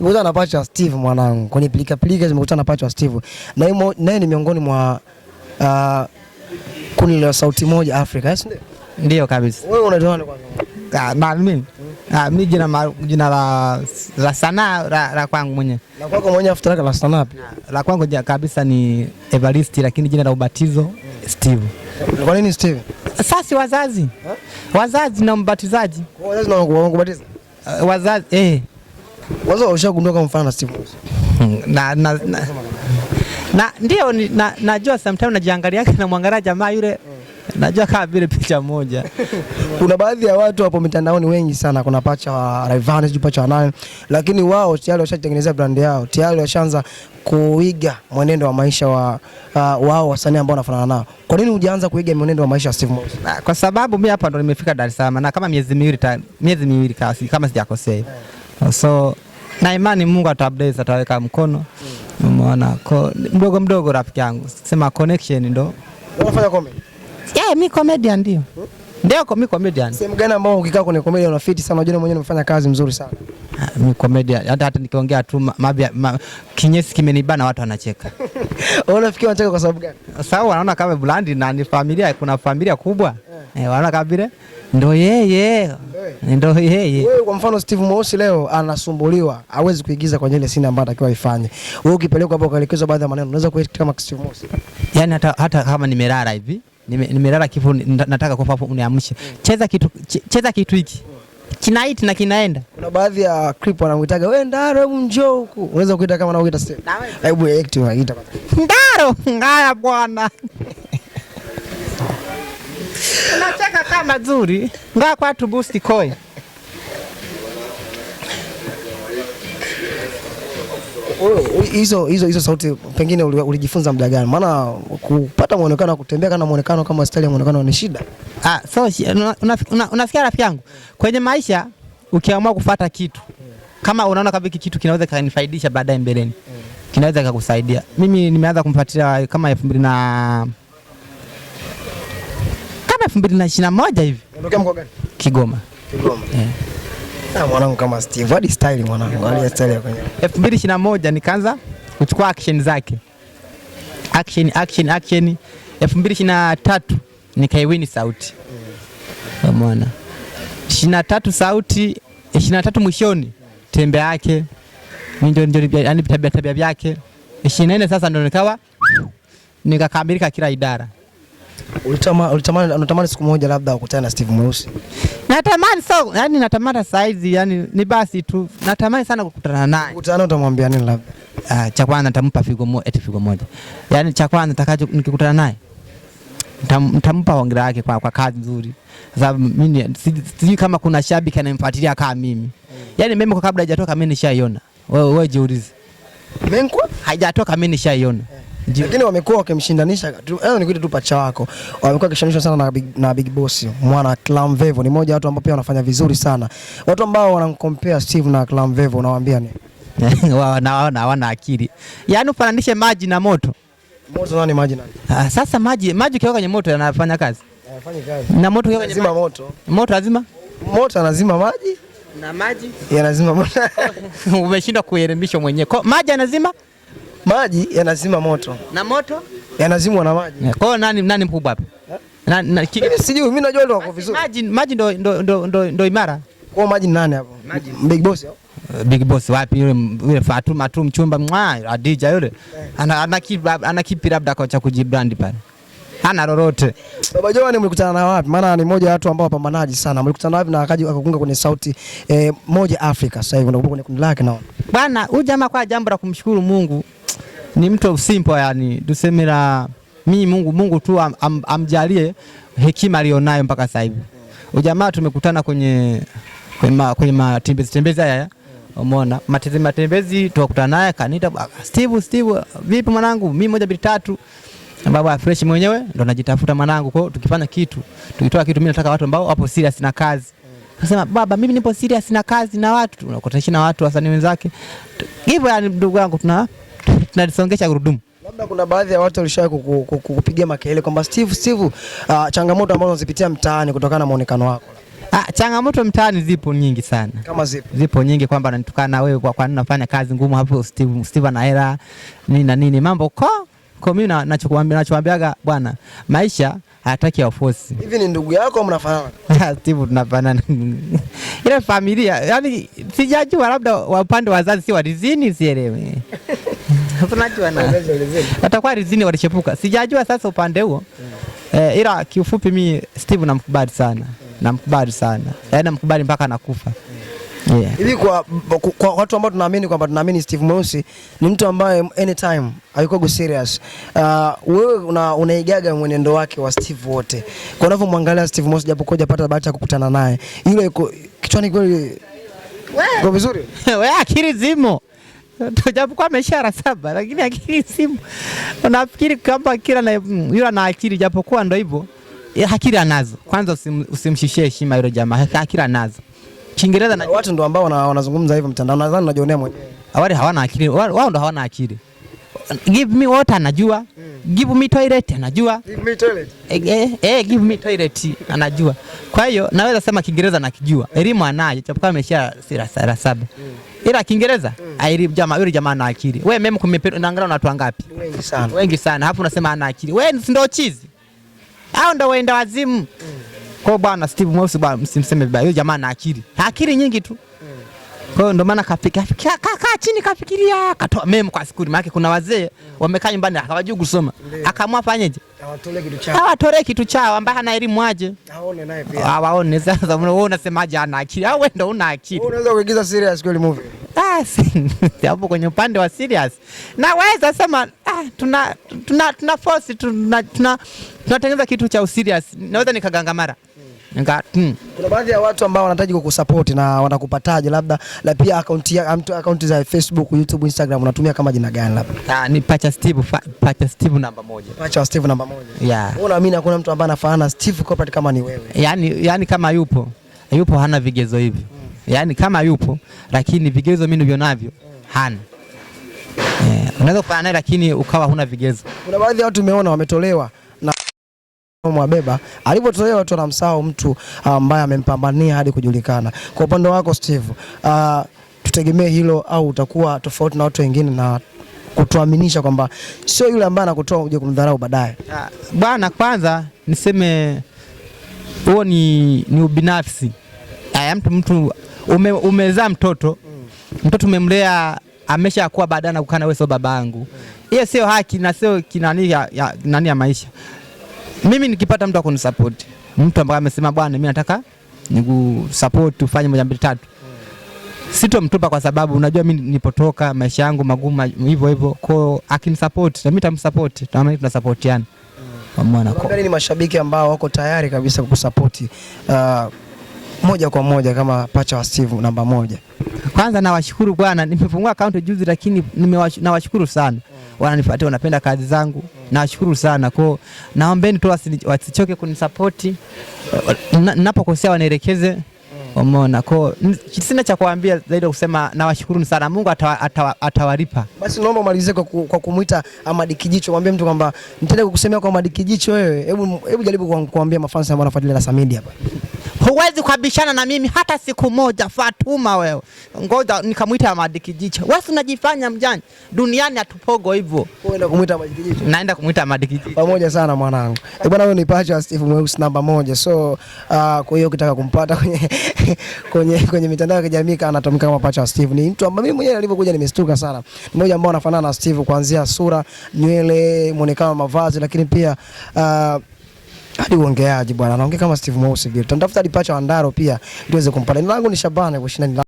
Nimekutana na pacha Steve mwanangu. Kwenye pilika nimekutana na pacha Steve. Naye ni miongoni mwa kundi la Sauti Moja Afrika, yes ndio? Ndio kabisa. Wewe unaitwa nani kwanza? Mimi. Mimi jina la sanaa la kwangu mwenyewe. La kwako mwenyewe afuta la sanaa pia. La kwangu kabisa ni Evarist, lakini jina la ubatizo Steve. Kwa nini Steve? Sasa wazazi. Wazazi na mbatizaji. Kwa wazazi na wanakubatiza? Wazazi Wazo ushagundua kama mfano Steve Mweusi. Ndio najua sometimes najiangalia yake na mwangalia jamaa yule. Najua kama vile picha moja. Kuna baadhi ya watu hapo mitandaoni wengi sana, kuna pacha wa Rayvanny, pacha wa nani, lakini wao tayari washatengeneza brand yao, tayari washaanza kuiga mwenendo wa maisha wa wao wasanii ambao wanafanana nao. Kwa nini hujaanza kuiga mwenendo wa maisha wa Steve Mweusi? Kwa sababu mimi hapa ndo nimefika Dar es Salaam na kama miezi miwili kama sijakosea. So na imani Mungu atabless, ataweka mkono. Umeona mdogo mdogo rafiki yangu. Sema connection ndo. Unafanya comedy? Mimi comedian ndio. Ndio mimi comedian. Sehemu gani ambao ukikaa kwenye comedy unafiti sana, unajua mwenyewe umefanya kazi mzuri sana? Mimi comedian. Hata nikiongea tu kinyesi kimenibana watu wanacheka. Unafikiri wanacheka kwa sababu gani? Sawa, wanaona kama Blandi na ni familia, kuna familia kubwa. Wanaona kama vile ndio yeye. Ndio yeye. Wewe kwa mfano Steve Mweusi leo anasumbuliwa, hawezi kuigiza kwenye ile scene ambayo anatakiwa ifanye. Wewe ukipelekwa hapo ukaelekezwa baadhi ya maneno, unaweza kuitika kama Steve Mweusi? Yaani hata kama nimelala hivi, nimelala kifo nataka kwa hapo uniamshe. Cheza kitu hiki. Kinaiti na kinaenda. Kuna baadhi ya clip wanamuitaga wewe Ndaro, hebu njoo huku. Unaweza kuita kama anaoita Steve. Hebu act unaita bwana. Ndaro, ngaya bwana. Unacheka kama nzuri. Ngaa kwa tu boost koi. Hizo sauti pengine ulijifunza muda gani? Maana kupata muonekano, kutembea kana muonekano kama style ya muonekano ni shida. So unafikia rafiki yangu, kwenye maisha ukiamua kufuata kitu kama unaona kama hiki kitu kinaweza kanifaidisha baadaye mbeleni, kinaweza kukusaidia. Mimi nimeanza kumfuatilia kama 2021 hivi. Unatokea mkoa gani? Kigoma. Mwanangu kama Steve, what style mwanangu? Alia style ya kwenye 2021 nikaanza kuchukua action zake. Action 2023 nikaiwini Sauti. Umeona? 23 Sauti, 23 mwishoni tembe yake. Ndio yani tabia vyake. 24 sasa ndio nikakamilika kila idara. Unatamani siku moja labda ukutane na Steve Mweusi? Natamani yani natamani size yani ni basi tu. Natamani sana kukutana naye. Ukutana utamwambia nini labda? Cha kwanza nitampa figo moja. Yani cha kwanza nitakacho nikikutana naye nitampa hongera yake kwa kazi nzuri. Sababu mimi sijui kama kuna shabiki anayemfuatilia kama mimi. Yani mimi kwa kabla hajatoka mimi nishaiona. Wewe jiulize. Menkwa haijatoka mimi nishaiona. Lakini wamekuwa wakimshindanisha. Leo nikuite tu pacha wako. Wamekuwa wakishindanishwa sana na Big Boss. Mwana Clamvevo ni mmoja watu ambao pia wanafanya vizuri sana. Watu ambao wanamcompare Steve na Clamvevo unawaambia nini? Wanaona hawana akili. Yaani ufananishe maji na moto. Moto nani maji nani? Sasa maji ukiweka kwenye moto yanafanya kazi. Yanafanya kazi. Na moto ukiweka kwenye moto. Moto lazima? Moto anazima maji na maji yanazima moto. Umeshindwa kuelimisha mwenyewe. Maji yanazima? Maji yanazima moto. Na moto yanazimwa na maji. Kwa hiyo nani mkubwa hapa? Sijui, mimi najua ndio wako vizuri. Maji ndo imara. Kwa maji nani hapo? Big Boss au? Big Boss wapi yule Fatuma tu mchumba Adija yule. Ana kipi labda kwa cha kujibrand pale. Hana lolote. Baba Joani mlikutana na wapi? Maana ni mmoja wa watu ambao wapambanaji sana. Mlikutana wapi na akakunga kwenye Sauti Moja Afrika? Sasa hivi unakuwa kwenye kundi lake naona. Bwana, huyu jamaa kwa jambo la kumshukuru Mungu ni mtu simple yani. Tuseme la mimi Mungu tu amjalie hekima alionayo mpaka sasa hivi. Huyu jamaa tumekutana kwenye matembezi haya. Umeona? Matembezi tukakutana naye kanita Steve vipi mwanangu? Mimi 1 2 3 baba fresh mwenyewe ndo najitafuta mwanangu. Kwa tukifanya kitu, tukitoa kitu mimi nataka watu ambao wapo serious na kazi. Nasema baba mimi nipo serious na kazi na watu, tunakutana na watu wasanii wenzake. Hivyo yani ndugu yangu tunalisongesha gurudumu. Labda kuna baadhi ya watu walishawahi kukupigia makelele kwamba Steve changamoto ambazo unazipitia mtaani kutokana na muonekano wako. Changamoto mtaani zipo nyingi sana. Kama zipo? Zipo nyingi, kwamba ananitukana wewe kwa nini unafanya kazi ngumu hapo, Steve ana hela nini na nini mambo kwa mimi nachokuambiaga bwana, maisha hataki ya force. Hivi ni ndugu yako mnafanana? Steve tunafanana. Ile familia, yani sijajua, labda wa upande wa wazazi si walizini, sielewi. Tunajua na watakuwa rizini walichepuka, sijajua sasa upande huo. Ila kiufupi mimi Steve namkubali sana. Namkubali sana. Yaani namkubali mpaka nakufa. Hivi kwa watu ambao tunaamini Steve Mweusi ni mtu ambaye anytime hayuko serious. Wewe unaigaga mwenendo wake wa Steve wote. Kwa unavyomwangalia Steve Mweusi, japokuwa hujapata bahati ya kukutana naye, yule kichwani kweli kwa vizuri. Wewe akili zimo. Japokuwa ameshara 7 lakini akili zimo. Unafikiri kwamba kila na yule ana akili, japokuwa ndo hivyo. Akili anazo. Kwanza usimshishie heshima yule jamaa. Akili anazo. Kiingereza na watu ndo ambao wanazungumza hivyo mtandao, nadhani unajionea mwenyewe. Wale hawana akili, wao ndo hawana akili. Give me water anajua. Give me toilet anajua. Give me toilet. Give me toilet anajua. Kwa hiyo naweza sema Kiingereza nakijua. Elimu anayo, japokuwa amesha 7. Ila Kiingereza yule jamaa ana akili. Wewe meme unaangalia watu wangapi? Wengi sana. Wengi sana. Hapo unasema ana akili. Wewe ndio chizi. Hao ndio waenda wazimu. Kwa bwana Steve Mweusi bwana, msimseme vibaya. Yule jamaa ana akili. Akili nyingi tu. Kwa hiyo ndio maana kaa chini kafikiria, katoa meme kwa siku. Maana kuna wazee wamekaa nyumbani hawajui kusoma. Akaamua fanyeje? Awatolee kitu chao ambaye hana elimu aje. Aone naye pia. Awaone sasa, wewe unasemaje ana akili? Au wewe ndio una akili? Wewe unaweza kuigiza serious kweli movie? Hapo kwenye upande wa serious. Naweza sema tuna force tunatengeneza kitu cha serious. Naweza nikagangamara. Kuna baadhi ya watu ambao wanahitaji kukusupport na wanakupataje, labda pia akaunti za Facebook, YouTube, Instagram unatumia kama jina gani labda? Ni Pacha Steve namba 1. Pacha Steve namba 1. Yeah. Wewe unaamini hakuna mtu ambaye anafanana Steve corporate kama ni wewe? Yani kama yupo hana vigezo hivi. Yani kama yupo lakini vigezo mimi ndivyo navyo hana. Unaweza kufanya naye lakini ukawa huna vigezo. Kuna baadhi ya watu tumeona wametolewa na Mwabeba, alipotolewa watu wanamsahau mtu ambaye amempambania hadi kujulikana. Kwa upande wako Steve, tutegemee hilo au utakuwa tofauti na watu wengine na kutuaminisha kwamba sio yule ambaye anakutoa uje kumdharau baadaye? Bwana, kwanza niseme huo ni ubinafsi. Mtu umezaa mtoto umemlea, ameshakuwa baadaye na kukana wewe sio babangu. Hiyo sio haki na sio kinani ya maisha. Mimi nikipata mtu akunisupport, mtu ambaye amesema bwana mimi nataka nikusupport ufanye 1 2 3, sitomtupa kwa sababu unajua mimi nipotoka maisha yangu magumu hivyo kwa akinisupport na mimi nitamsupport, na tunasupportiana. Umeona kwa ni mashabiki ambao wako tayari kabisa kukusupport moja kwa moja kama Pacha wa Steve namba 1. Kwanza nawashukuru bwana, nimefungua account juzi lakini nawashukuru sana. Wananifuatia, wanapenda kazi zangu. Nawashukuru sana. Kwa naombeni tu wasichoke kunisupport. Ninapokosea wanielekeze. Umeona, kwa sina cha kuambia zaidi kusema nawashukuru sana. Mungu atawalipa. Basi naomba umalizie kwa kumuita Ahmad Kijicho, mwambie mtu kwamba nitaenda kukusemea kwa Ahmad Kijicho wewe. Hebu jaribu kuambia mafans ambao wanafuatilia Lasa Media hapa. Huwezi kubishana na mimi hata siku moja, Fatuma wewe. Ngoja nikamuita Ahmad Kijicho. Wewe unajifanya mjanja. Duniani hatupogo hivyo. Unaenda kumuita Ahmad Kijicho? Naenda kumuita Ahmad Kijicho. Pamoja sana mwanangu. Bwana, wewe ni Pacha wa Steve Mweusi namba 1. So kwa hiyo ukitaka kumpata kwenye mitandao ya kijamii anatumika kama Pacha wa Steve. Ni mtu ambaye mimi mwenyewe nilipokuja nimestuka sana. Ni mmoja ambao anafanana na Steve kuanzia sura, nywele, muonekano, mavazi, lakini pia hadi uongeaji bwana. Anaongea kama Steve Mweusi vile. Tunatafuta Pacha wa Ndaro pia ili tuweze kumpata. Jina langu ni Shabani Kushina.